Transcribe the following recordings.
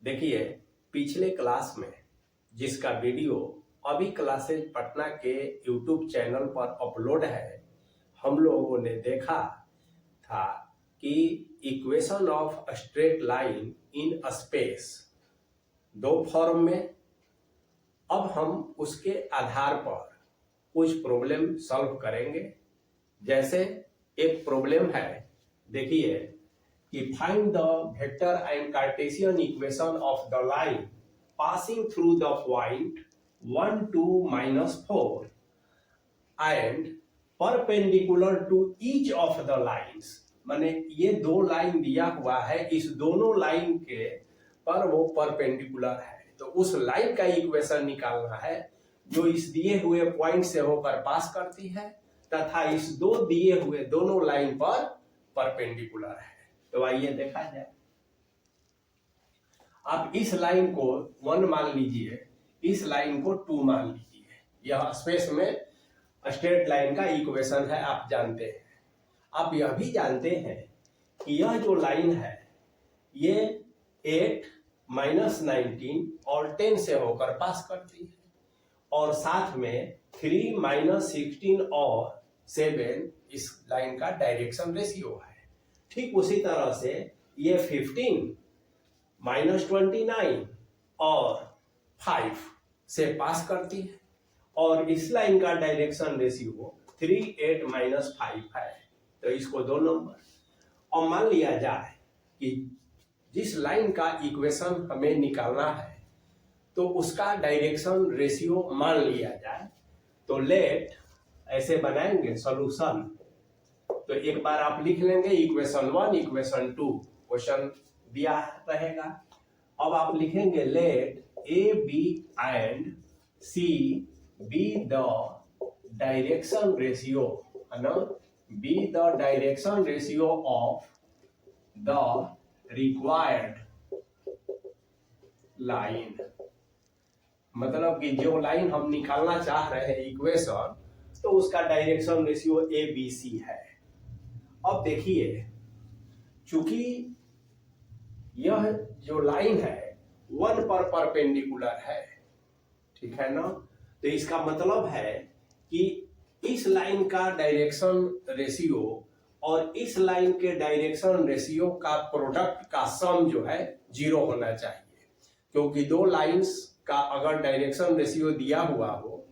देखिए, पिछले क्लास में जिसका वीडियो अभी क्लासेज पटना के यूट्यूब चैनल पर अपलोड है, हम लोगों ने देखा था कि equation of straight line in space दो फॉर्म में। अब हम उसके आधार पर कुछ प्रॉब्लम सॉल्व करेंगे। जैसे एक प्रॉब्लम है, देखिए कि find the vector and Cartesian equation of the line passing through the point 1 2 -4 and perpendicular to each of the lines. माने ये दो लाइन दिया हुआ है, इस दोनों लाइन के पर वो परपेंडिकुलर है, तो उस लाइन का इक्वेशन निकालना है जो इस दिए हुए पॉइंट से होकर पास करती है तथा इस दो दिए हुए दोनों लाइन पर परपेंडिकुलर है। तो आइए देखा जाए। आप इस लाइन को 1 मान लीजिए, इस लाइन को 2 मान लीजिए। यह स्पेस में स्ट्रेट लाइन का इक्वेशन है, आप जानते हैं। आप यह भी जानते हैं कि यह जो लाइन है ये 8 -19 और 10 से होकर पास करती है, और साथ में 3 -16 और 7 इस लाइन का डायरेक्शन रेशियो है। ठीक उसी तरह से ये 15 -29 और 5 से पास करती है, और इस लाइन का डायरेक्शन रेशियो 3 8 -5 है। तो इसको 2 नंबर। और मान लिया जाए कि जिस लाइन का इक्वेशन हमें निकालना है तो उसका डायरेक्शन रेशियो मान लिया जाए। तो लेट ऐसे बनाएंगे सॉल्यूशन। तो एक बार आप लिख लेंगे इक्वेशन 1 इक्वेशन 2, क्वेश्चन दिया रहेगा। अब आप लिखेंगे let a b and c be the direction ratio, है ना, be the direction ratio of the required line. मतलब कि जो लाइन हम निकालना चाह रहे हैं इक्वेशन, तो उसका direction ratio a b c है। अब देखिए, चूंकि यह जो लाइन है 1 पर परपेंडिकुलर है, ठीक है ना, तो इसका मतलब है कि इस लाइन का डायरेक्शन रेशियो और इस लाइन के डायरेक्शन रेशियो का प्रोडक्ट का सम जो है 0 होना चाहिए। क्योंकि दो लाइंस का अगर डायरेक्शन रेशियो दिया हुआ हो,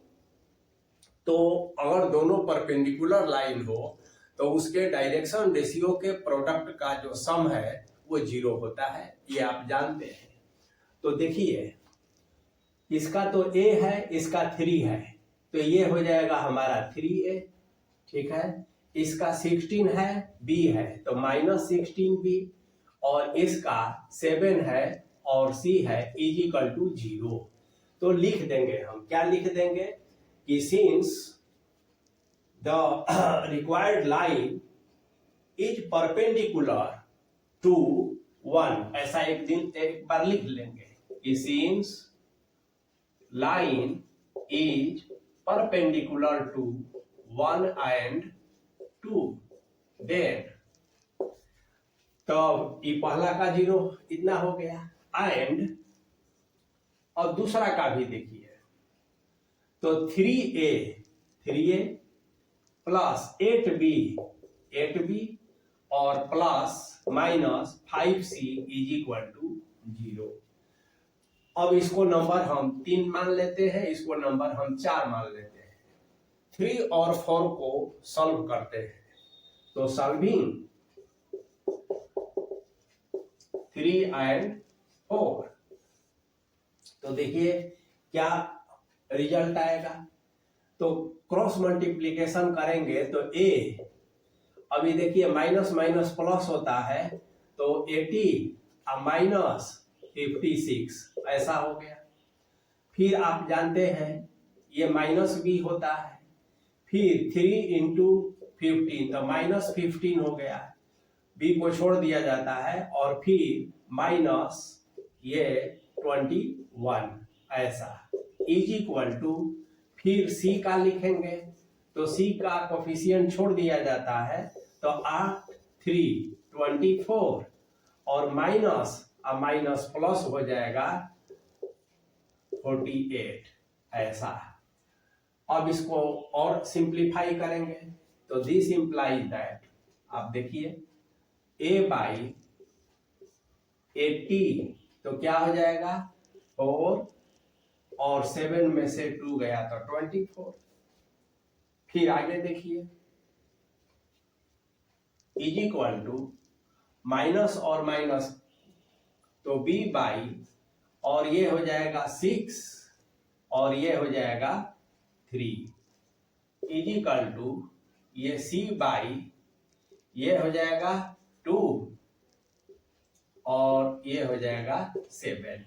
तो अगर दोनों परपेंडिकुलर लाइन हो तो उसके डायरेक्शन रेशियो के प्रोडक्ट का जो सम है वो 0 होता है, ये आप जानते हैं। तो देखिए, इसका तो a है, इसका 3 है, तो ये हो जाएगा हमारा 3a, ठीक है। इसका 16 है, b है, तो -16b, और इसका 7 है और c है, = 0। तो लिख देंगे हम, क्या लिख देंगे कि since the required line is perpendicular to 1, ऐसा एक बार लिख लेंगे कि since line is perpendicular to 1 and 2, then तब ये पहला का 0 इतना हो गया। एंड अब दूसरा का भी देखिए, तो 3a प्लस 8b और प्लस -5c = 0। अब इसको नंबर हम 3 मान लेते हैं, इसको नंबर हम 4 मान लेते हैं। 3 और 4 को सॉल्व करते हैं, तो सॉल्विंग 3 and 4, तो देखिए क्या रिजल्ट आएगा। तो क्रॉस मल्टीप्लीकेशन करेंगे तो a, अभी देखिए माइनस माइनस प्लस होता है, तो 80 -56 ऐसा हो गया। फिर आप जानते हैं ये -b होता है, फिर 3 × 15, तो -15 हो गया। b को छोड़ दिया जाता है, और फिर माइनस ये 21 ऐसा = फिर c का लिखेंगे, तो c का कोफिशिएंट छोड़ दिया जाता है, तो 8 3 24 और माइनस और माइनस प्लस हो जाएगा 48 ऐसा। अब इसको और सिंप्लीफाई करेंगे तो दिस इंप्लाइज दैट, आप देखिए a बाई 80 तो क्या हो जाएगा 4 और 7 में से 2 गया तो 24। फिर आगे देखिए इज इक्वल टू माइनस और माइनस तो b बाई और ये हो जाएगा 6 और ये हो जाएगा 3 इज इक्वल टू ये c बाई ये हो जाएगा 2 और ये हो जाएगा 7।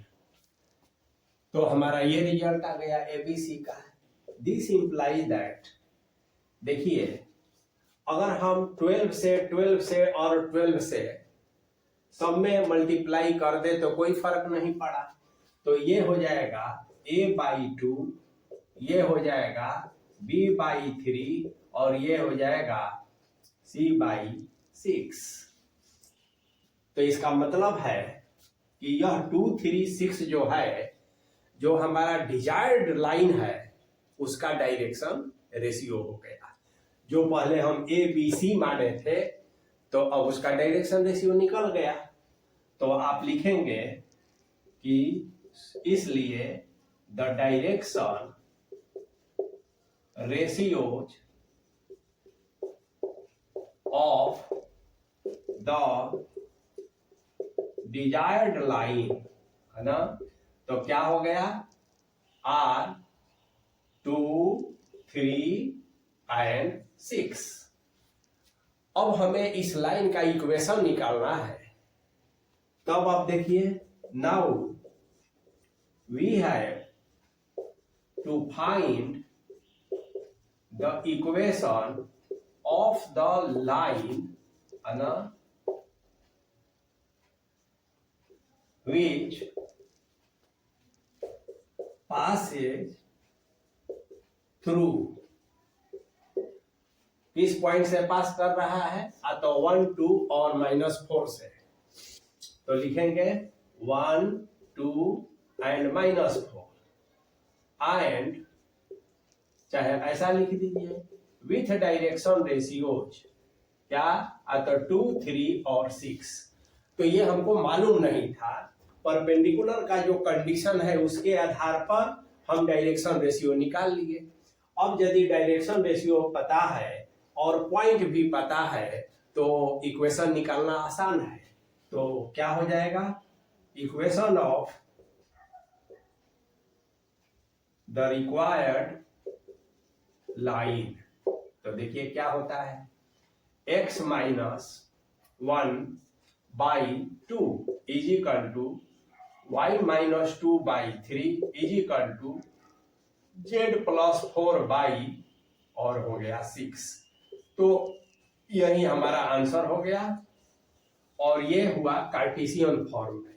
तो हमारा ये रिजल्ट आ गया एबीसी का। दिस इंप्लाइज दैट, देखिए अगर हम 12 से और 12 से सब में मल्टीप्लाई कर दे तो कोई फर्क नहीं पड़ा, तो ये हो जाएगा a बाई 2, ये हो जाएगा b बाई 3 और ये हो जाएगा c बाई 6। तो इसका मतलब है कि यह 2, 3, 6 जो है, जो हमारा डिजायर्ड लाइन है उसका डायरेक्शन रेशियो हो गया। जो पहले हम ए बी सी माने थे तो अब उसका डायरेक्शन रेशियो निकल गया। तो आप लिखेंगे कि इसलिए the direction ratios of the desired line, है ना, तो क्या हो गया R 2, 3 एंड 6। अब हमें इस लाइन का इक्वेशन निकालना है। तब आप देखिए now we have to find the equation of the line, है ना, which passes through, किस पॉइंट से पास कर रहा है, तो 1, 2 और -4 से। तो लिखेंगे 1, 2 एंड -4 एंड चाहे ऐसा लिख दीजिए विथ डायरेक्शन रेशियोज क्या, तो 2, 3 और 6। तो ये हमको मालूम नहीं था, परपेंडिकुलर का जो कंडीशन है उसके आधार पर हम डायरेक्शन रेशियो निकाल लिए। अब यदि डायरेक्शन रेशियो पता है और पॉइंट भी पता है तो इक्वेशन निकालना आसान है। तो क्या हो जाएगा, equation of the required line, तो देखिए क्या होता है x minus 1 by 2 is equal to y minus 2 by 3 is equal to z plus 4 by और हो गया 6। तो यही हमारा आंसर हो गया। और ये हुआ कार्टेशियन फॉर्म में।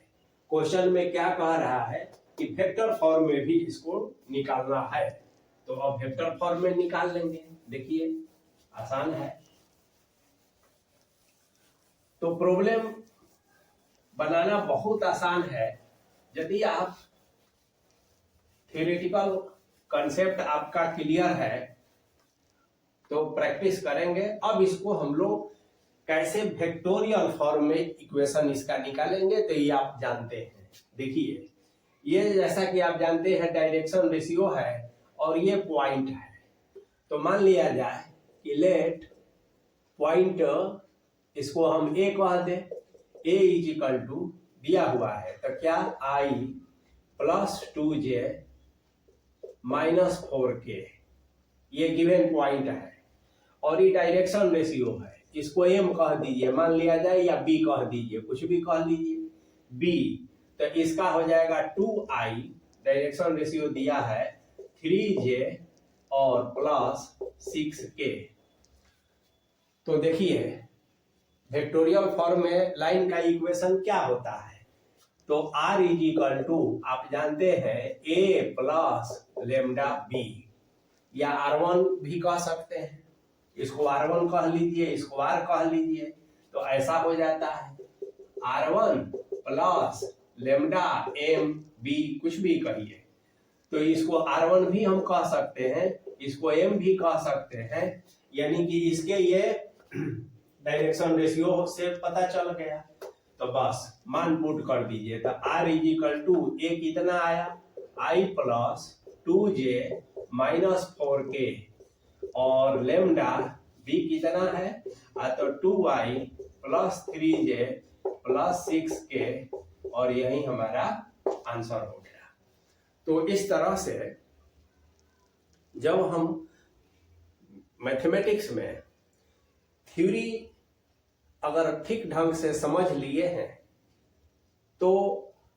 क्वेश्चन में क्या कह रहा है कि वेक्टर फॉर्म में भी इसको निकालना है, तो अब वेक्टर फॉर्म में निकाल लेंगे। देखिए आसान है। तो प्रॉब्लम बनाना बहुत आसान है यदि आप थ्योरेटिकल कंसेप्ट आपका क्लियर है तो प्रैक्टिस करेंगे। अब इसको हम लोग कैसे वेक्टोरियल फॉर्म में इक्वेशन इसका निकालेंगे तो ये आप जानते हैं। देखिए ये जैसा कि आप जानते हैं डायरेक्शन रेशियो है और ये पॉइंट है। तो मान लिया जाए कि लेट पॉइंट इसको हम ए कह दें, ए इज इक्वल टू दिया हुआ है तो क्या i plus 2j minus 4k, ये गिवन पॉइंट है और ये डायरेक्शन रेशियो है। इसको m कह दीजिए मान लिया जाए या b कह दीजिए, कुछ भी कह दीजिए b। तो इसका हो जाएगा 2i, डायरेक्शन रेशियो दिया है 3j और प्लस 6k। तो देखिए वेक्टोरियल फॉर्म में लाइन का इक्वेशन क्या होता है, तो r इज इक्वल टू आप जानते हैं a प्लस लेमडा b, या r1 भी कह सकते हैं, इसको r1 कह लीजिए, इसको r कह लीजिए। तो ऐसा हो जाता है r1 plus lambda M B, कुछ भी कहिए। तो इसको R1 भी हम कह सकते हैं, इसको M भी कह सकते हैं, यानी कि इसके ये डायरेक्शन रेशियो से पता चल गया। तो बस मान पुट कर दीजिए। तो R इजिकल टू ए कितना आया, I plus 2J minus 4K और लेमडा B कितना है, तो 2I plus 3J plus 6K और यही हमारा आंसर हो गया। तो इस तरह से जब हम मैथमेटिक्स में थ्योरी अगर ठीक ढंग से समझ लिए हैं तो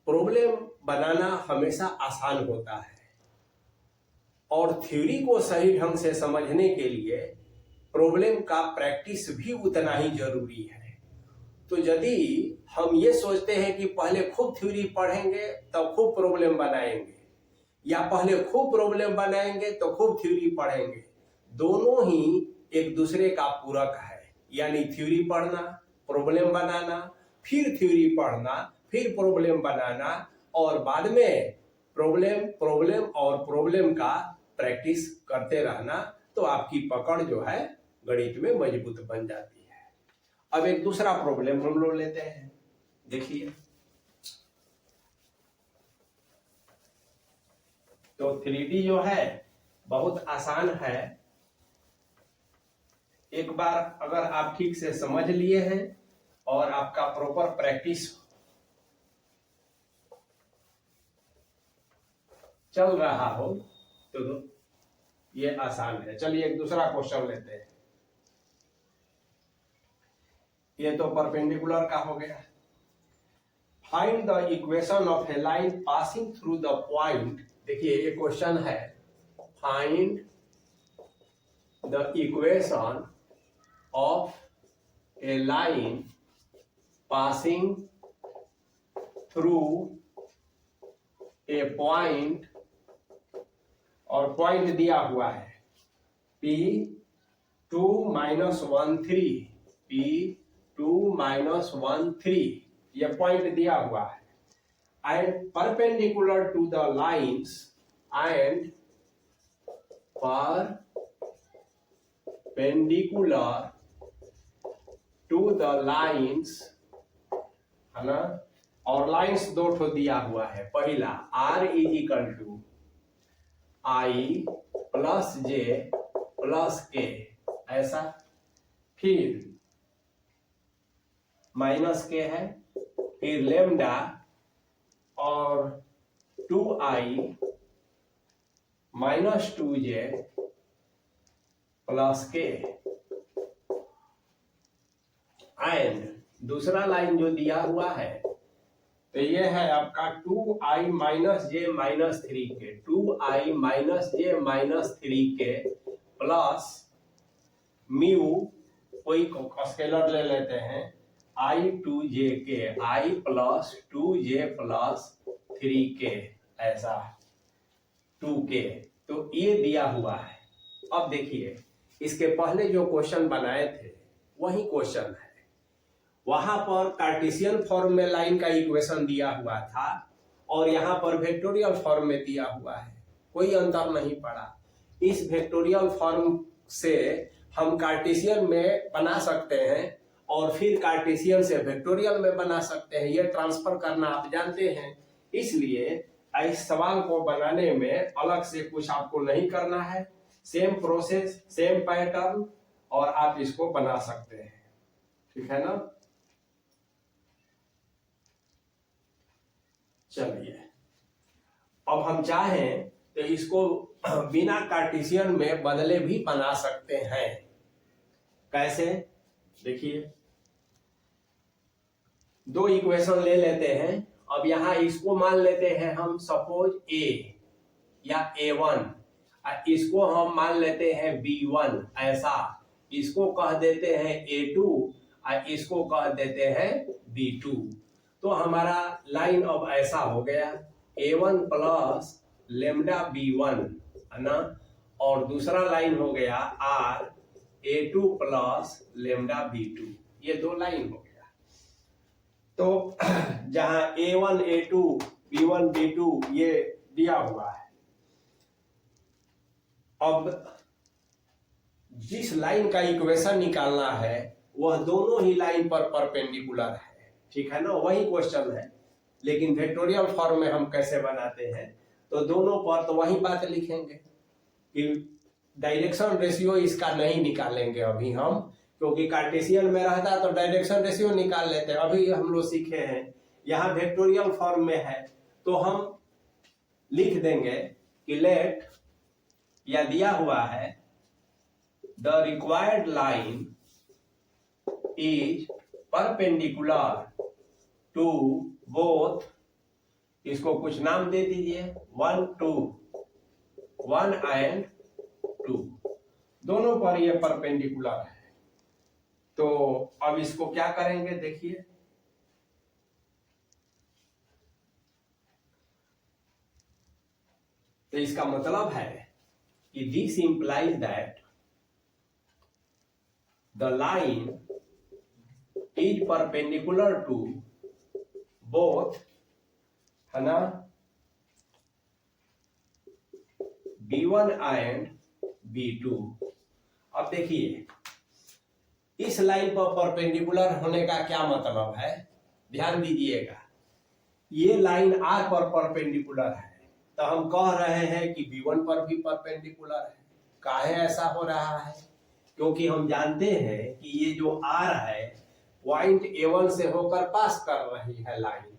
प्रॉब्लम बनाना हमेशा आसान होता है, और थ्योरी को सही ढंग से समझने के लिए प्रॉब्लम का प्रैक्टिस भी उतना ही जरूरी है। तो यदि हम ये सोचते हैं कि पहले खूब थ्योरी पढ़ेंगे तब खूब प्रॉब्लम बनाएंगे, या पहले खूब प्रॉब्लम बनाएंगे तो खूब थ्योरी पढ़ेंगे, दोनों ही एक दूसरे का पूरक है। यानी थ्योरी पढ़ना, प्रॉब्लम बनाना, फिर थ्योरी पढ़ना, फिर प्रॉब्लम बनाना, और बाद में प्रॉब्लम और प्रॉब्लम का प्रैक्टिस करते रहना, तो आपकी पकड़ जो है गणित में मजबूत बन जाती है। अब एक दूसरा प्रॉब्लम हम लोग लेते हैं, देखिए। तो 3D जो है बहुत आसान है, एक बार अगर आप ठीक से समझ लिए हैं और आपका प्रॉपर प्रैक्टिस चल रहा हो तो ये आसान है। चलिए एक दूसरा क्वेश्चन लेते हैं। ये तो परपेंडिकुलर का हो गया। Find the equation of A line passing through the point. देखिए ये क्वेश्चन है, find the equation of A line passing through a point, और पॉइंट दिया हुआ है P2 - 1 3, P2 - 1 3, ये पॉइंट दिया हुआ है, and perpendicular to the lines, and perpendicular to the lines, है ना। और लाइन्स दो ठो दिया हुआ है। पहला R is equal to I plus J plus K, ऐसा, फिर माइनस K है, फिर लेमडा और 2I minus 2J plus K, and दूसरा लाइन जो दिया हुआ है तो ये है आपका 2I minus J minus 3K, 2I minus J minus 3K plus mu, कोई स्केलर ले लेते हैं, I2JK, I plus 2J plus 3K, ऐसा 2K। तो ये दिया हुआ है। अब देखिए इसके पहले जो क्वेश्चन बनाए थे वही क्वेश्चन है, वहां पर कार्टेशियन फॉर्म में लाइन का इक्वेशन दिया हुआ था और यहाँ पर वेक्टोरियल फॉर्म में दिया हुआ है, कोई अंतर नहीं पड़ा। इस वेक्टोरियल फॉर्म से हम कार्टेशियन में बना सकते हैं और फिर कार्टेशियन से वेक्टोरियल में बना सकते हैं, ये ट्रांसफर करना आप जानते हैं। इसलिए इस सवाल को बनाने में अलग से कुछ आपको नहीं करना है, सेम प्रोसेस, सेम पैटर्न, और आप इसको बना सकते हैं, ठीक है ना। चलिए अब हम चाहें तो इसको बिना कार्टेशियन में बदले भी बना सकते हैं। कैसे, देखिए दो इक्वेशन ले लेते हैं। अब यहां इसको मान लेते हैं हम सपोज A या A1, इसको हम मान लेते हैं B1, ऐसा, इसको कह देते हैं A2 और इसको कह देते हैं B2। तो हमारा लाइन अब ऐसा हो गया, A1 प्लस लेमडा B1, है ना, और दूसरा लाइन हो गया R A2 plus lambda B2, ये दो लाइन हो गया। तो जहां A1 A2 B1 B2 ये दिया हुआ है, अब जिस लाइन का इक्वेशन निकालना है वह दोनों ही लाइन पर परपेंडिकुलर है, ठीक है ना, वही क्वेश्चन है। लेकिन वेक्टोरियल फॉर्म में हम कैसे बनाते हैं, तो दोनों पर तो वही बात लिखेंगे कि डायरेक्शन रेशियो इसका नहीं निकालेंगे अभी हम, क्योंकि कार्टेशियन में रहता तो डायरेक्शन रेशियो निकाल लेते हैं। अभी हम लोग सीखे हैं यहाँ वेक्टोरियल फॉर्म में है, तो हम लिख देंगे कि लेट, या दिया हुआ है the required line is perpendicular to both, इसको कुछ नाम दे दीजिए, 1 एंड 2, दोनों पर ये परपेंडिकुलर है। तो अब इसको क्या करेंगे देखिए, तो इसका मतलब है कि this implies that the line is perpendicular to both, है ना, B1 एंड B2। अब देखिए इस लाइन पर परपेंडिकुलर होने का क्या मतलब है, ध्यान दीजिएगा। ये लाइन R पर परपेंडिकुलर है, तो हम कह रहे हैं कि B1 पर भी परपेंडिकुलर है। काहे ऐसा हो रहा है, क्योंकि हम जानते हैं कि ये जो R है पॉइंट A1 से होकर पास कर रही है लाइन,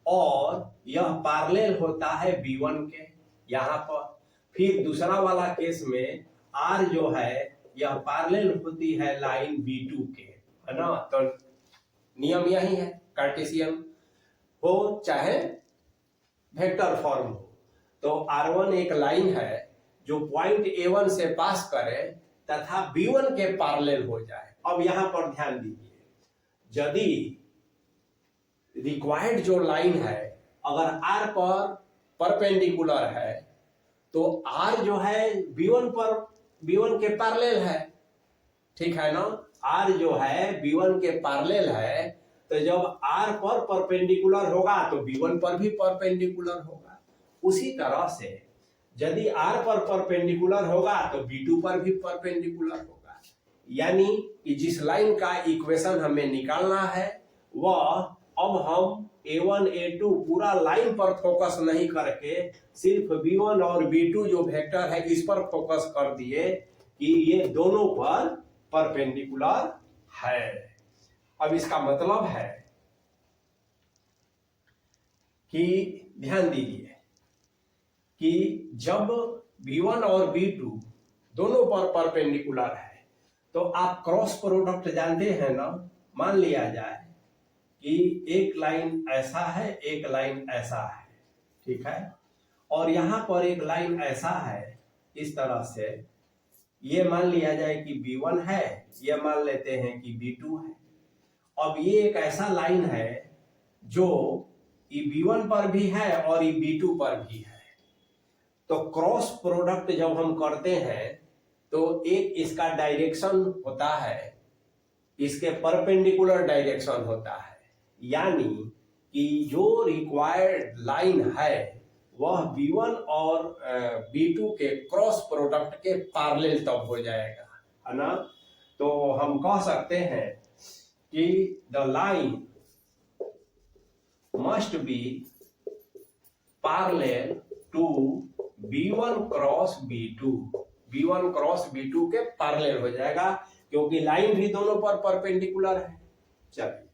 और यह पैरेलल होता है B1 के यहाँ पर। फिर दूसरा वाला केस में R जो है यह पैरेलल होती है लाइन B2 के, है ना। तो नियम यही है, कार्टेशियन हो चाहे वेक्टर फॉर्म हो, तो R1 एक लाइन है जो पॉइंट A1 से पास करे तथा B1 के पैरेलल हो जाए। अब यहां पर ध्यान दीजिए, यदि रिक्वायर्ड जो लाइन है अगर R पर परपेंडिकुलर है, तो R जो है B1 के पैरेलल है, ठीक है ना। R जो है B1 के पैरेलल है, तो जब R पर परपेंडिकुलर होगा तो B1 पर भी परपेंडिकुलर होगा। उसी तरह से यदि R पर परपेंडिकुलर होगा तो B2 पर भी परपेंडिकुलर होगा। यानी कि जिस लाइन का इक्वेशन हमें निकालना है वह, अब हम A1 A2 पूरा लाइन पर फोकस नहीं करके सिर्फ B1 और B2 जो वेक्टर है इस पर फोकस कर दिए कि ये दोनों पर परपेंडिकुलर है। अब इसका मतलब है कि ध्यान दीजिए कि जब B1 और B2 दोनों पर परपेंडिकुलर है तो आप क्रॉस प्रोडक्ट जानते हैं ना। मान लिया जाए कि एक लाइन ऐसा है, एक लाइन ऐसा है, ठीक है, और यहां पर एक लाइन ऐसा है इस तरह से, ये मान लिया जाए कि B1 है, ये मान लेते हैं कि B2 है। अब ये एक ऐसा लाइन है जो B1 पर भी है और B2 पर भी है। तो क्रॉस प्रोडक्ट जब हम करते हैं तो एक इसका डायरेक्शन होता है, इसके परपेंडिकुलर डायरेक्शन होता है, यानी कि जो रिक्वायर्ड लाइन है वह B1 और B2 के क्रॉस प्रोडक्ट के पैरेलल तब हो जाएगा, है ना। तो हम कह सकते हैं कि the line must be parallel to B1 cross B2, B1 cross B2 के पैरेलल हो जाएगा, क्योंकि लाइन भी दोनों पर परपेंडिकुलर है। चलिए,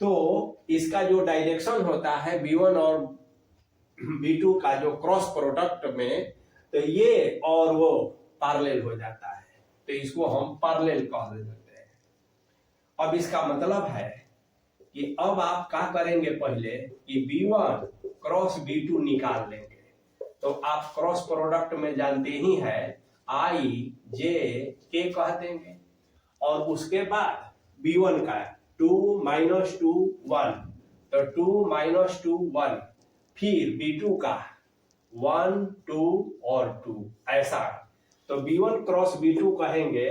तो इसका जो डायरेक्शन होता है B1 और B2 का जो क्रॉस प्रोडक्ट में, तो ये और वो पैरेलल हो जाता है, तो इसको हम पैरेलल कह देते हैं। अब इसका मतलब है कि अब आप क्या करेंगे, पहले कि B1 क्रॉस B2 निकाल लेंगे। तो आप क्रॉस प्रोडक्ट में जानते ही है I J K कह देंगे, और उसके बाद B1 का 2 - 2 1, तो 2 - 2 1, फिर B2 का 1 2 और 2, ऐसा। तो B1 क्रॉस B2 कहेंगे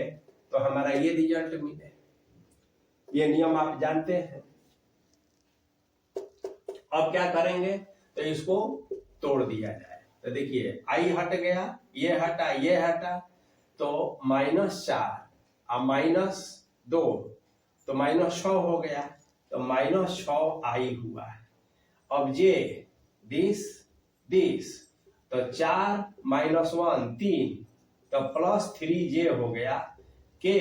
तो हमारा ये रिजल्ट मिले। ये नियम आप जानते हैं। अब क्या करेंगे, तो इसको तोड़ दिया जाए। तो देखिए आई हट गया, ये हटा, ये हटा, तो -4 और -2 तो -6 हो गया, तो -6 आई हुआ है। अब जे दिस तो 4 -1 3 तो +3j हो गया, के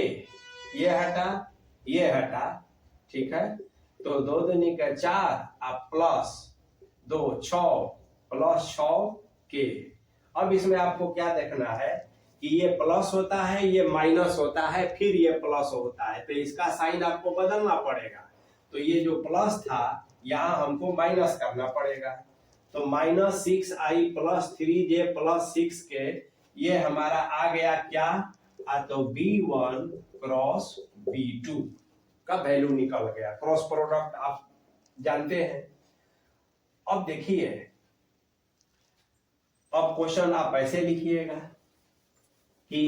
ये हटा, ये हटा, ठीक है, तो 2 दूनी का 4 और +2 6 +6 के। अब इसमें आपको क्या देखना है कि ये प्लस होता है, ये माइनस होता है, फिर ये प्लस होता है, तो इसका साइन आपको बदलना पड़ेगा। तो ये जो प्लस था यहाँ हमको माइनस करना पड़ेगा, तो -6i + 3j + 6k, ये हमारा आ गया क्या, तो B1 क्रॉस B2 का वैल्यू निकल गया। क्रॉस प्रोडक्ट आप जानते हैं। अब देखिए, अब क्वेश्चन आप ऐसे लिखिएगा कि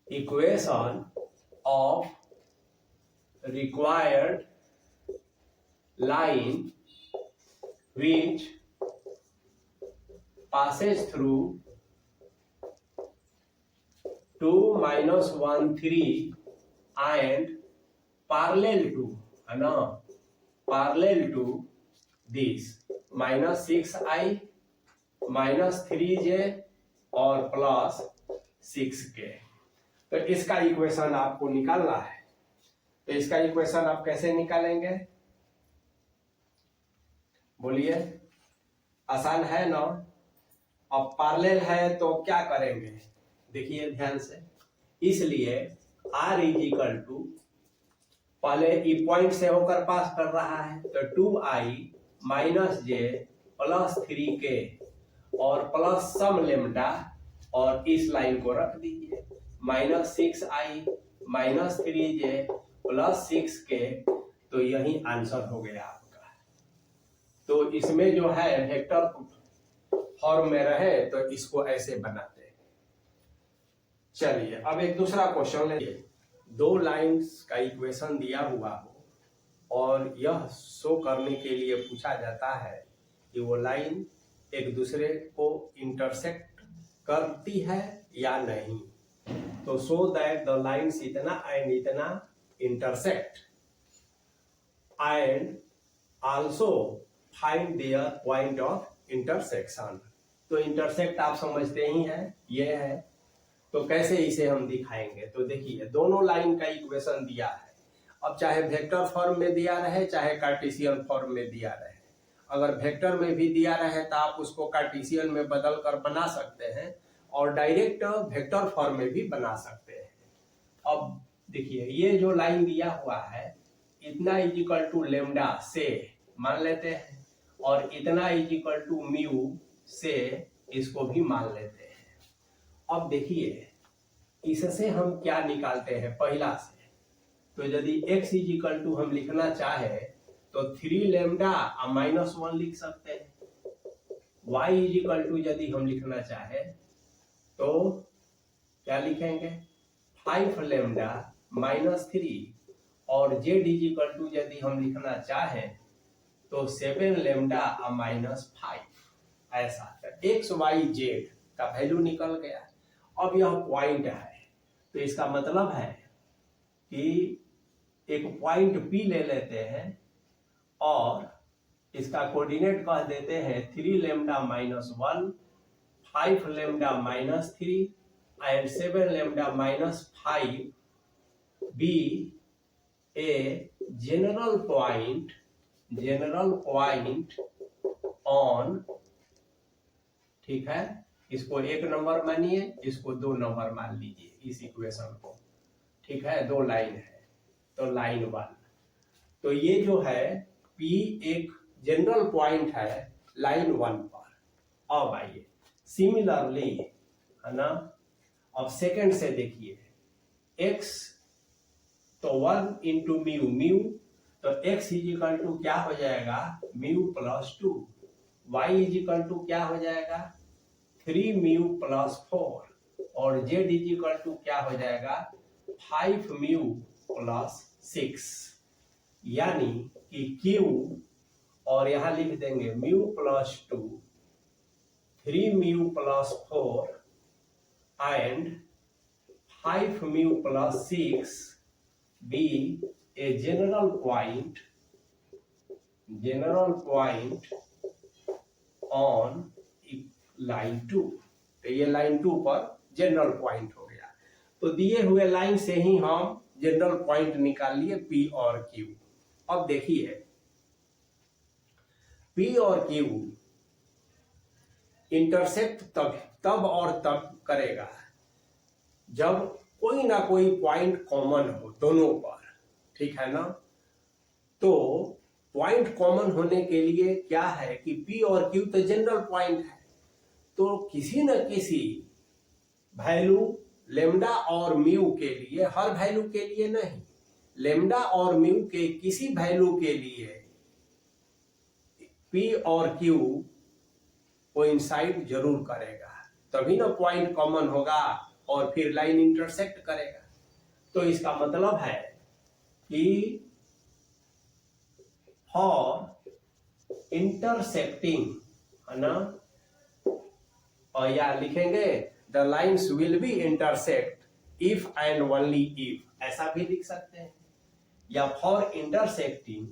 equation of required line which passes through 2 - 1 3 and parallel to, है ना, parallel to this -6i -3j और +6k। तो इसका इक्वेशन आपको निकालना है। तो इसका इक्वेशन आप कैसे निकालेंगे, बोलिए, आसान है ना। अब पैरेलल है तो क्या करेंगे, देखिए ध्यान से, इसलिए r = पहले ई पॉइंट से होकर पास कर रहा है, तो 2i - j + 3k और प्लस सम लेमडा, और इस लाइन को रख दीजिए, -6i -3j + 6k, तो यही आंसर हो गया आपका। तो इसमें जो है वेक्टर फॉर्म में रहे तो इसको ऐसे बनाते हैं। चलिए अब एक दूसरा क्वेश्चन लेंगे। 2 लाइंस का इक्वेशन दिया हुआ हो और यह शो करने के लिए पूछा जाता है कि वो लाइन एक दूसरे को इंटरसेक्ट करती है या नहीं। तो शो दैट द लाइन्स इतना एंड इतना intersect and also find their point of intersection। तो इंटरसेक्ट आप समझते ही हैं, ये है, तो कैसे इसे हम दिखाएंगे। तो देखिए दोनों लाइन का इक्वेशन दिया है, अब चाहे वेक्टर फॉर्म में दिया रहे चाहे कार्टेशियन फॉर्म में दिया रहे। अगर वेक्टर में भी दिया रहे तो आप उसको कार्टेशियन में बदल कर बना सकते हैं और डायरेक्ट वेक्टर फॉर्म में भी बना सकते हैं। अब देखिए ये जो लाइन दिया हुआ है, इतना = लेमडा से मान लेते हैं और इतना = म्यू से इसको भी मान लेते हैं। अब देखिए इससे हम क्या निकालते हैं पहला से, तो यदि x = हम लिखना चाहे तो 3 लेमडा और -1 लिख सकते हैं। y यदि हम लिखना चाहे तो क्या लिखेंगे, 5 लेमडा -3, और z यदि हम लिखना चाहें तो 7 लेमडा और -5। ऐसा x y z का वैल्यू निकल गया। अब यह पॉइंट है, तो इसका मतलब है कि एक पॉइंट P ले लेते हैं और इसका कोऑर्डिनेट कह देते हैं 3 lambda -1, 5 lambda -3 and 7 lambda -5 be a general point on, ठीक है, इसको 1 नंबर मानिए, इसको 2 नंबर मान लीजिए इस इक्वेशन को, ठीक है, 2 लाइन है तो लाइन 1। तो ये जो है P एक जनरल पॉइंट है लाइन 1 पर। अब आइए सिमिलरली, है ना, अब सेकंड से देखिए, x तो 1 × म्यू, तो x = क्या हो जाएगा, म्यू + 2, y = क्या हो जाएगा, 3 म्यू प्लस 4 और z इज इक्वल टू क्या हो जाएगा 5 म्यू प्लस 6, यानी कि q और यहां लिख देंगे mu plus 2, 3 mu plus 4 and 5 mu plus 6 be a general point on line 2। तो ये लाइन 2 पर जनरल पॉइंट हो गया। तो दिए हुए लाइन से ही हम जनरल पॉइंट निकाल लिए P और Q। अब देखिए P और Q इंटरसेक्ट तब और तब करेगा जब कोई ना कोई पॉइंट कॉमन हो दोनों पर, ठीक है ना। तो पॉइंट कॉमन होने के लिए क्या है कि P और Q तो जनरल पॉइंट है, तो किसी न किसी वैल्यू लेमडा और म्यू के लिए, हर वैल्यू के लिए नहीं, लेमडा और म्यू के किसी वैल्यू के लिए P और Q कोइंसाइड जरूर करेगा, तभी ना पॉइंट कॉमन होगा और फिर लाइन इंटरसेक्ट करेगा। तो इसका मतलब है कि फॉर इंटरसेक्टिंग, है ना, और या लिखेंगे the lines will be intersect if and only if, ऐसा भी लिख सकते हैं, या for intersecting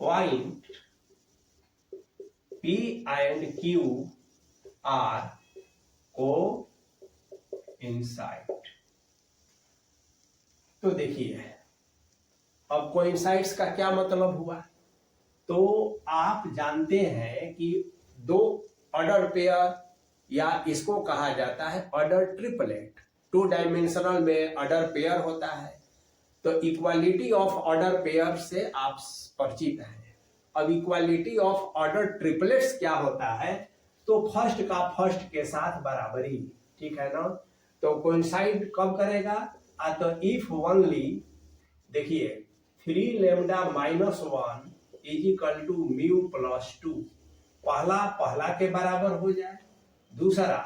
point P and Q are coincide। तो देखिए अब कोइंसाइड्स का क्या मतलब हुआ। तो आप जानते हैं कि दो ऑर्डर पेयर, या इसको कहा जाता है ऑर्डर ट्रिपलेट, 2 डायमेंशनल में ऑर्डर पेयर होता है। तो इक्वालिटी ऑफ ऑर्डर पेयर से आप परिचित हैं। अब इक्वालिटी ऑफ ऑर्डर ट्रिपलेट्स क्या होता है, तो फर्स्ट का फर्स्ट के साथ बराबरी, ठीक है ना। तो कोइंसाइड कब करेगा, तो इफ ओनली, देखिए 3 lambda minus 1 is equal to mu plus 2, पहला के बराबर हो जाए, दूसरा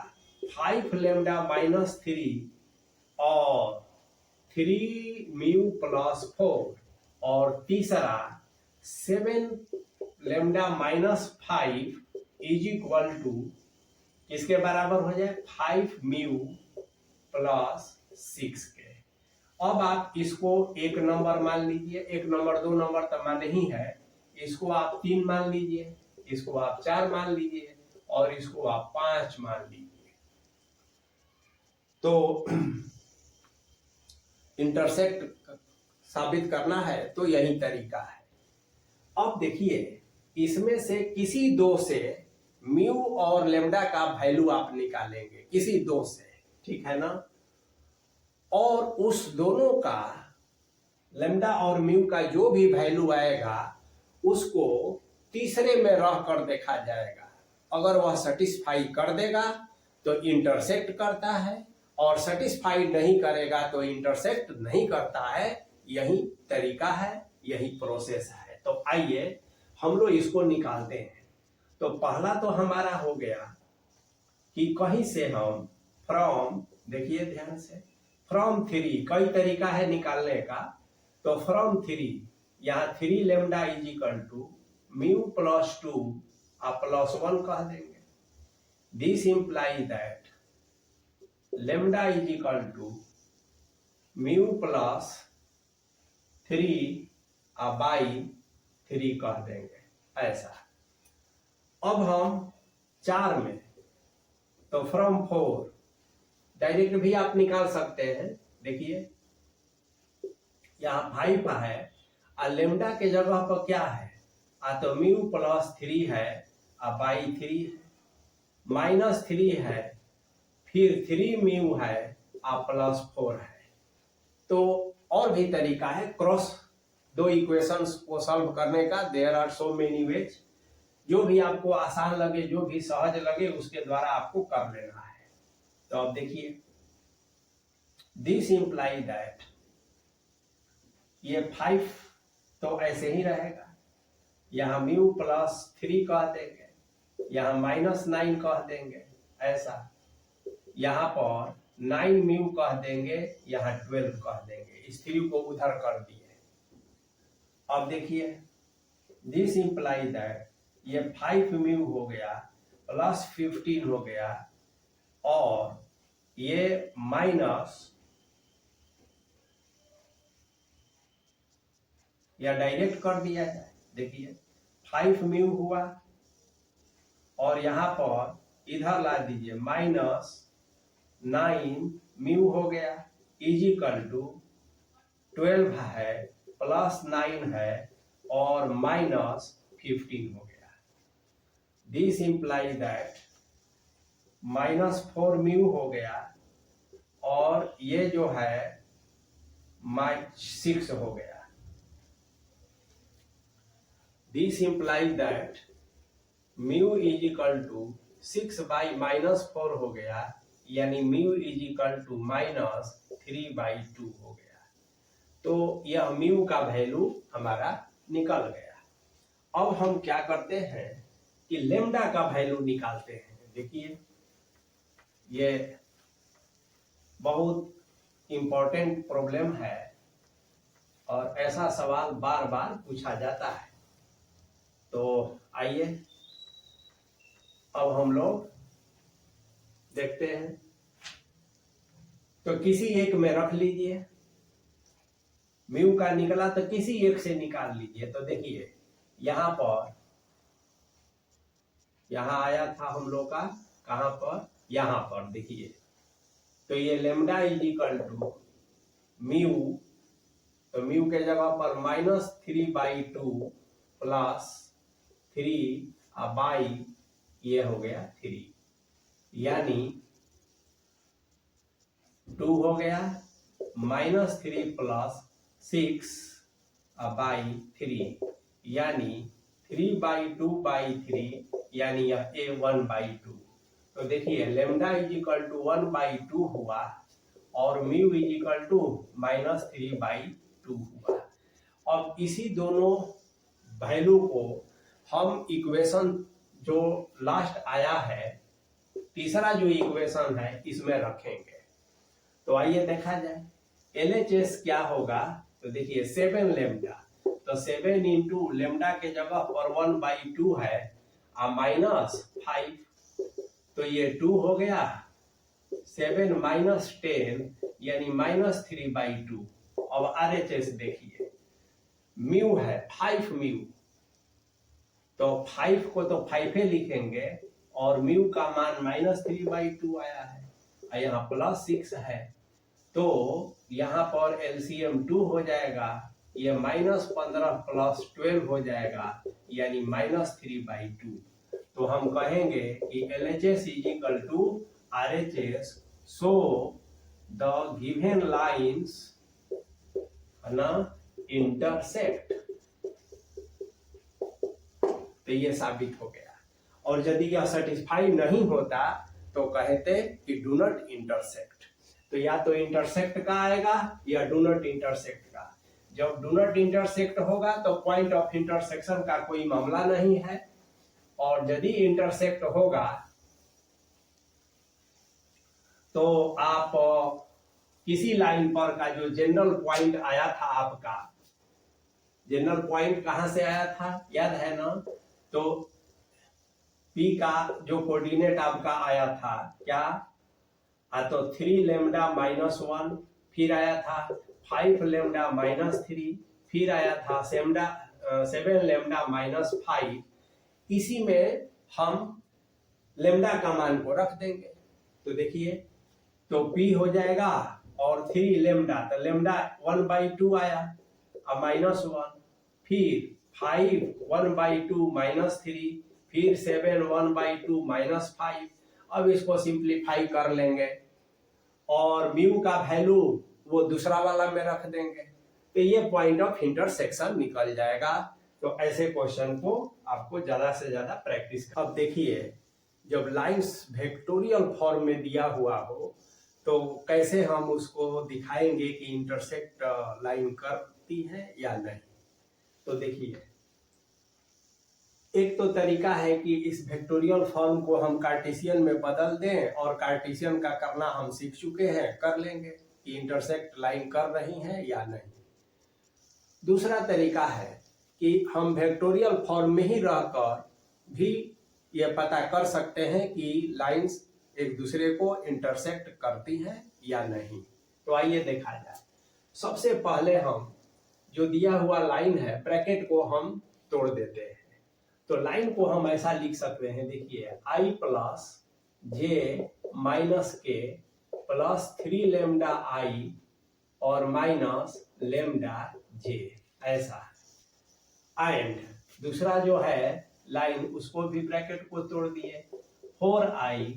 5 लेमडा माइनस 3 और 3 म्यू प्लस 4, और तीसरा 7 lambda minus 5 is equal to किसके बराबर हो जाए 5 म्यू प्लस 6 के। अब आप इसको 1 नंबर मान लीजिए, 1 नंबर 2 नंबर तो मान नहीं है, इसको आप 3 मान लीजिए, इसको आप 4 मान लीजिए और इसको आप 5 मान लीजिए। तो इंटरसेक्ट साबित करना है तो यही तरीका है। अब देखिए इसमें से किसी दो से म्यू और लेमडा का वैल्यू आप निकालेंगे, किसी दो से, ठीक है ना, और उस दोनों का लेमडा और म्यू का जो भी वैल्यू आएगा उसको तीसरे में रह कर देखा जाएगा। अगर वह सेटिस्फाई कर देगा तो इंटरसेक्ट करता है, और सेटिस्फाई नहीं करेगा तो इंटरसेक्ट नहीं करता है। यही तरीका है, यही प्रोसेस है। तो आइए हम लोग इसको निकालते हैं। तो पहला तो हमारा हो गया कि कहीं से हम फ्रॉम, देखिए ध्यान से, फ्रॉम 3, कई तरीका है निकालने का। तो फ्रॉम 3, यहाँ 3 lambda is equal to mu plus 2 आप प्लस 1 कह देंगे। This implies that lambda is equal to mu plus 3 by 3 कह देंगे, ऐसा। अब हम 4 में, तो फ्रॉम 4 डायरेक्ट भी आप निकाल सकते हैं। देखिए यहाँ 5 है और लेमडा के जगह पर क्या है, तो म्यू प्लस 3 है बाई 3 है, माइनस 3 है, फिर 3 म्यू है प्लस 4 है। तो और भी तरीका है क्रॉस दो इक्वेशंस को सॉल्व करने का। There are so many ways, जो भी आपको आसान लगे, जो भी सहज लगे उसके द्वारा आपको कर लेना है। तो अब देखिए दिस इंप्लाई दैट, ये 5 तो ऐसे ही रहेगा, यहाँ म्यू प्लस 3 कह देंगे, यहाँ -9 कह देंगे, ऐसा यहाँ पर 9 म्यू कह देंगे, यहाँ 12 कह देंगे, इस 3 को उधर कर दिए। अब देखिए दिस इंप्लाई दैट ये 5 म्यू हो गया प्लस 15 हो गया और ये माइनस, या डायरेक्ट कर दिया जाए। देखिए 5 म्यू हुआ और यहां पर इधर ला दीजिए -9 म्यू हो गया इजिकल टू 12 है प्लस 9 है और -15 हो गया। दिस इंप्लाई दैट -4 म्यू हो गया और ये जो है -6 हो गया। This imply that mu is equal to 6 by -4 हो गया, यानी म्यू इज इक्वल टू -3/2 हो गया। तो यह म्यू का वैल्यू हमारा निकल गया। अब हम क्या करते हैं कि लेम्डा का वैल्यू निकालते हैं। देखिए ये बहुत इंपॉर्टेंट प्रॉब्लम है और ऐसा सवाल बार बार पूछा जाता है। तो आइए अब हम लोग देखते हैं। तो किसी एक में रख लीजिए, म्यू का निकला तो किसी एक से निकाल लीजिए। तो देखिए यहां पर, यहां आया था हम लोग का, कहां पर, यहां पर देखिए। तो ये lambda is equal to mu, तो म्यू के जगह पर -3/2 प्लस 3 बाई ये हो गया 3, यानी 2 हो गया -3 प्लस 6 बाई 3, यानी 3/2/3, यानी यह a 1/2। तो देखिए लेम्डा इज इक्वल टू 1/2 हुआ और म्यू इज इक्वल टू -3/2 हुआ। अब इसी दोनों वैल्यू को हम इक्वेशन जो लास्ट आया है, तीसरा जो इक्वेशन है, इसमें रखेंगे। तो आइए देखा जाए LHS क्या होगा। तो देखिए 7 लेम्डा, तो 7 इंटू लेम्डा के जगह पर 1/2 है -5, तो ये 2 हो गया। 7 - 10 यानी -3/2। अब RHS देखिए, म्यू है 5 म्यू, तो 5 को तो 5 लिखेंगे और म्यू का मान -3/2 आया है, यहाँ +6 है, तो यहाँ पर LCM 2 हो जाएगा, ये -15 प्लस 12 हो जाएगा, यानी -3/2। तो हम कहेंगे कि LHS is equal to RHS, so the given lines ना इंटरसेक्ट। तो ये साबित हो गया। और यदि यह सेटिस्फाई नहीं होता तो कहते कि डू नॉट इंटरसेक्ट। तो या तो इंटरसेक्ट का आएगा या डू नॉट इंटरसेक्ट का। जब डू नॉट इंटरसेक्ट होगा तो पॉइंट ऑफ इंटरसेक्शन का कोई मामला नहीं है, और यदि इंटरसेक्ट होगा तो आप किसी लाइन पर का जो जनरल पॉइंट आया था, आपका जनरल पॉइंट कहां से आया था याद है ना। तो P का जो कोऑर्डिनेट आपका आया था क्या, तो 3 लेम्डा -1, फिर आया था 5 लेम्डा -3, फिर आया था 7 लेम्डा -5। इसी में हम लेम्डा का मान को रख देंगे। तो देखिए तो P हो जाएगा और 3 लेम्डा, तो लेम्डा 1/2 आया अब -1, फिर 5 1/2 -3, फिर 7 1/2 -5। अब इसको सिंप्लीफाई कर लेंगे और म्यू का वैल्यू वो दूसरा वाला में रख देंगे, तो ये पॉइंट ऑफ इंटरसेक्शन निकल जाएगा। तो ऐसे क्वेश्चन को आपको ज्यादा से ज्यादा प्रैक्टिस। अब देखिए जब लाइंस वेक्टोरियल फॉर्म में दिया हुआ हो तो कैसे हम उसको दिखाएंगे कि इंटरसेक्ट लाइन करती है या नहीं। तो देखिए एक तो तरीका है कि इस वेक्टोरियल फॉर्म को हम कार्टेशियन में बदल दें, और कार्टेशियन का करना हम सीख चुके हैं, कर लेंगे कि इंटरसेक्ट लाइन कर रही हैं या नहीं। दूसरा तरीका है कि हम वेक्टोरियल फॉर्म में ही रहकर भी ये पता कर सकते हैं कि लाइंस एक दूसरे को इंटरसेक्ट करती हैं या नहीं। तो आइए देखा जाए। सबसे पहले हम जो दिया हुआ लाइन है, ब्रैकेट को हम तोड़ देते हैं। तो लाइन को हम ऐसा लिख सकते हैं, देखिए i प्लस जे माइनस के प्लस 3 लेमडा i और माइनस लेमडा जे, ऐसा। एंड दूसरा जो है लाइन, उसको भी ब्रैकेट को तोड़ दिए, 4i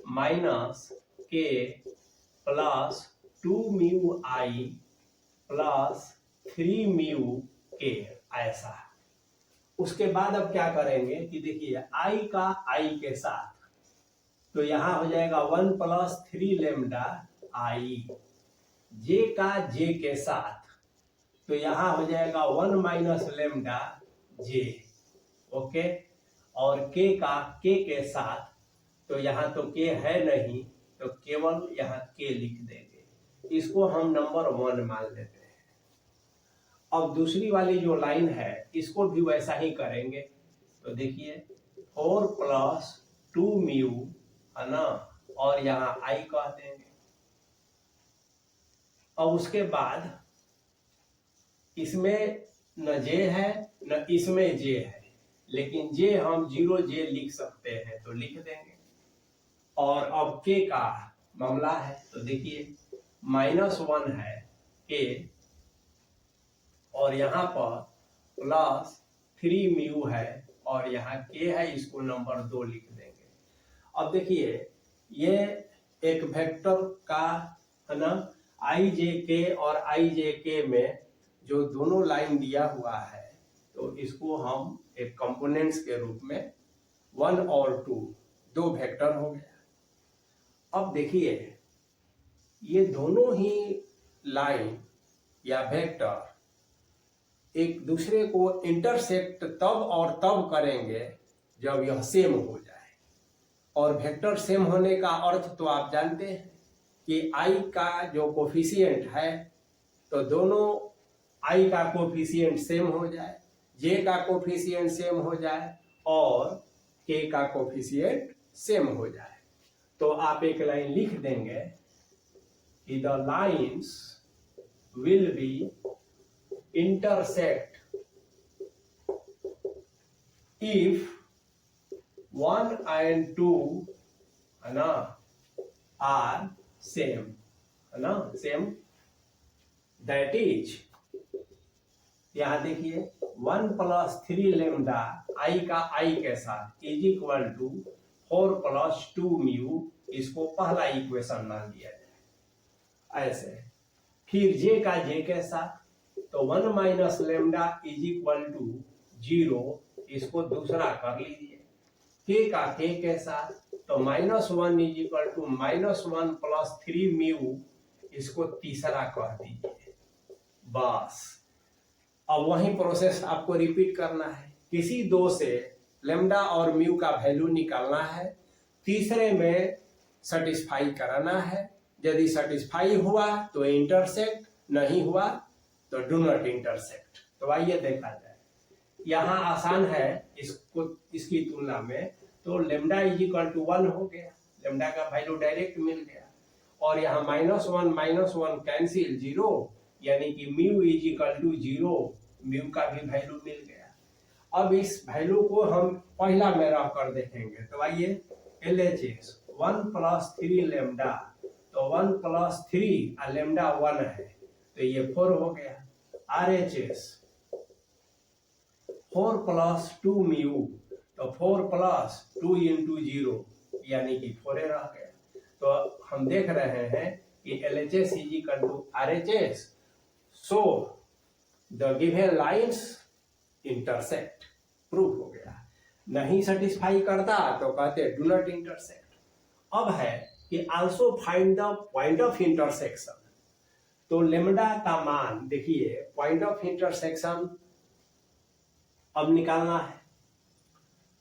माइनस के plus 2 mu i plus 3 mu के, ऐसा। उसके बाद अब क्या करेंगे कि देखिए i का i के साथ, तो यहां हो जाएगा 1 प्लस 3 लेमडा i, j का j के साथ, तो यहां हो जाएगा 1 माइनस लेमडा j, ओके। और k का k के साथ, तो यहां तो k है नहीं, तो केवल यहां k लिख देंगे, इसको हम नंबर 1 मान लेते हैं। अब दूसरी वाली जो लाइन है, इसको भी वैसा ही करेंगे। तो देखिए 4 प्लस 2 म्यू, है ना, और यहाँ i कह देंगे। और उसके बाद इसमें न j है न इसमें j है, लेकिन j हम 0j लिख सकते हैं, तो लिख देंगे। और अब k का मामला है, तो देखिए -1 है k, और यहाँ पर प्लस 3 म्यू है, और यहाँ k है, इसको नंबर 2 लिख देंगे। अब देखिए ये एक वेक्टर का, है ना, i j k और i j k में जो दोनों लाइन दिया हुआ है, तो इसको हम एक कंपोनेंट्स के रूप में 1 और 2 दो वेक्टर हो गया। अब देखिए ये दोनों ही लाइन या वेक्टर एक दूसरे को इंटरसेक्ट तब और तब करेंगे जब यह सेम हो जाए। और वेक्टर सेम होने का अर्थ तो आप जानते हैं कि i का जो कोफिशिएंट है, तो दोनों i का कोफिशिएंट सेम हो जाए, j का कोफिशिएंट सेम हो जाए, और k का कोफिशिएंट सेम हो जाए। तो आप एक लाइन लिख देंगे कि the lines will be intersect if 1 and 2, है ना, are same, है ना, same। that is, यहां देखिए 1 प्लस 3 लेमडा i का i के साथ is equal to 4 plus 2 mu, इसको पहला इक्वेशन मान लिया जाए, ऐसे। फिर j का j के साथ, तो 1 minus lambda is equal to 0, इसको दूसरा कर लीजिए। k का k के साथ, तो -1 is equal to -1 plus 3 mu, इसको तीसरा कर दीजिए। बस अब वही प्रोसेस आपको रिपीट करना है। किसी दो से लेमडा और म्यू का वैल्यू निकालना है, तीसरे में सेटिस्फाई कराना है। यदि सेटिस्फाई हुआ तो इंटरसेक्ट, नहीं हुआ तो डू नॉट इंटरसेक्ट। तो आइए देखा जाए। यहाँ आसान है इसको, इसकी तुलना में। तो लेमडा इज इक्वल टू 1 हो गया, लेमडा का वैल्यू डायरेक्ट मिल गया, और यहाँ -1 कैंसिल 0, यानी कि mu is equal to 0, mu का भी वैल्यू मिल गया। अब इस वैल्यू को हम पहला में रख कर देखेंगे। तो आइए LHS 1 प्लस 3 लेमडा, तो 1 प्लस 3 और लेमडा 1 है, तो ये 4 हो गया। RHS 4 प्लस 2 म्यू, तो 4 प्लस 2 इंटू 0, यानी कि 4 रह गया। तो हम देख रहे हैं कि LHS is equal to RHS, so the given lines intersect, proof हो गया। नहीं सेटिस्फाई करता तो कहते डू नॉट इंटरसेक्ट। अब है कि also find the point of intersection. तो लेमडा का मान देखिए, पॉइंट ऑफ इंटरसेक्शन अब निकालना है।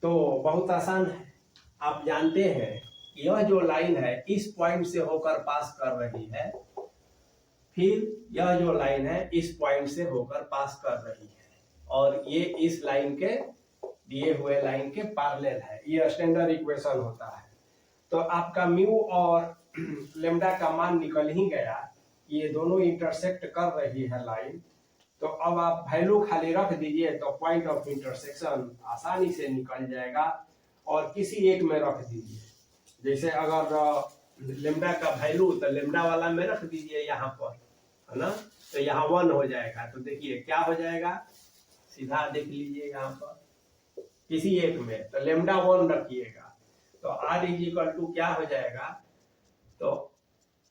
तो बहुत आसान है। आप जानते हैं कि यह जो लाइन है इस पॉइंट से होकर पास कर रही है, फिर यह जो लाइन है इस पॉइंट से होकर पास कर रही है, और ये इस लाइन के दिए हुए लाइन के पैरेलल है। ये स्टैंडर्ड इक्वेशन होता है। तो आपका म्यू और लेम्डा का मान निकल ही गया, ये दोनों इंटरसेक्ट कर रही है लाइन। तो अब आप वैल्यू खाली रख दीजिए तो पॉइंट ऑफ इंटरसेक्शन आसानी से निकल जाएगा, और किसी एक में रख दीजिए। जैसे अगर लेम्डा का वैल्यू तो लेम्डा वाला में रख दीजिए यहाँ पर, है ना, तो यहाँ 1 हो जाएगा। तो देखिए क्या हो जाएगा, सीधा देख लीजिए यहाँ पर किसी एक में, तो लेम्डा 1 रखिएगा तो आर इज इक्वल टू क्या हो जाएगा, तो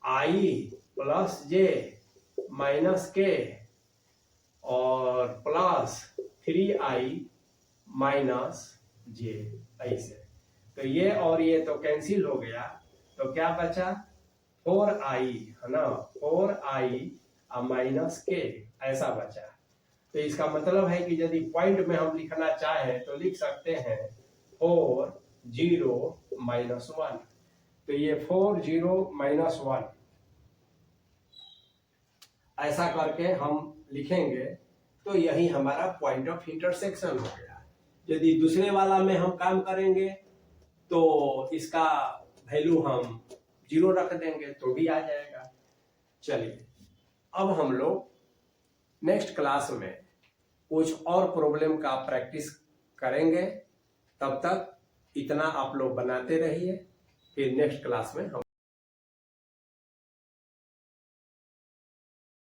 आई प्लस जे माइनस के और प्लस 3i माइनस जे, ऐसे। तो ये और ये तो कैंसिल हो गया, तो क्या बचा 4i, है ना, 4i माइनस के, ऐसा बचा। तो इसका मतलब है कि यदि पॉइंट में हम लिखना चाहें तो लिख सकते हैं 4 0 माइनस 1। तो ये 4 0 माइनस 1 ऐसा करके हम लिखेंगे, तो यही हमारा पॉइंट ऑफ इंटरसेक्शन हो गया। यदि दूसरे वाला में हम काम करेंगे तो इसका वैल्यू हम 0 रख देंगे तो भी आ जाएगा। चलिए अब हम लोग नेक्स्ट क्लास में कुछ और प्रॉब्लम का प्रैक्टिस करेंगे। तब तक इतना आप लोग बनाते रहिए, फिर नेक्स्ट क्लास में हम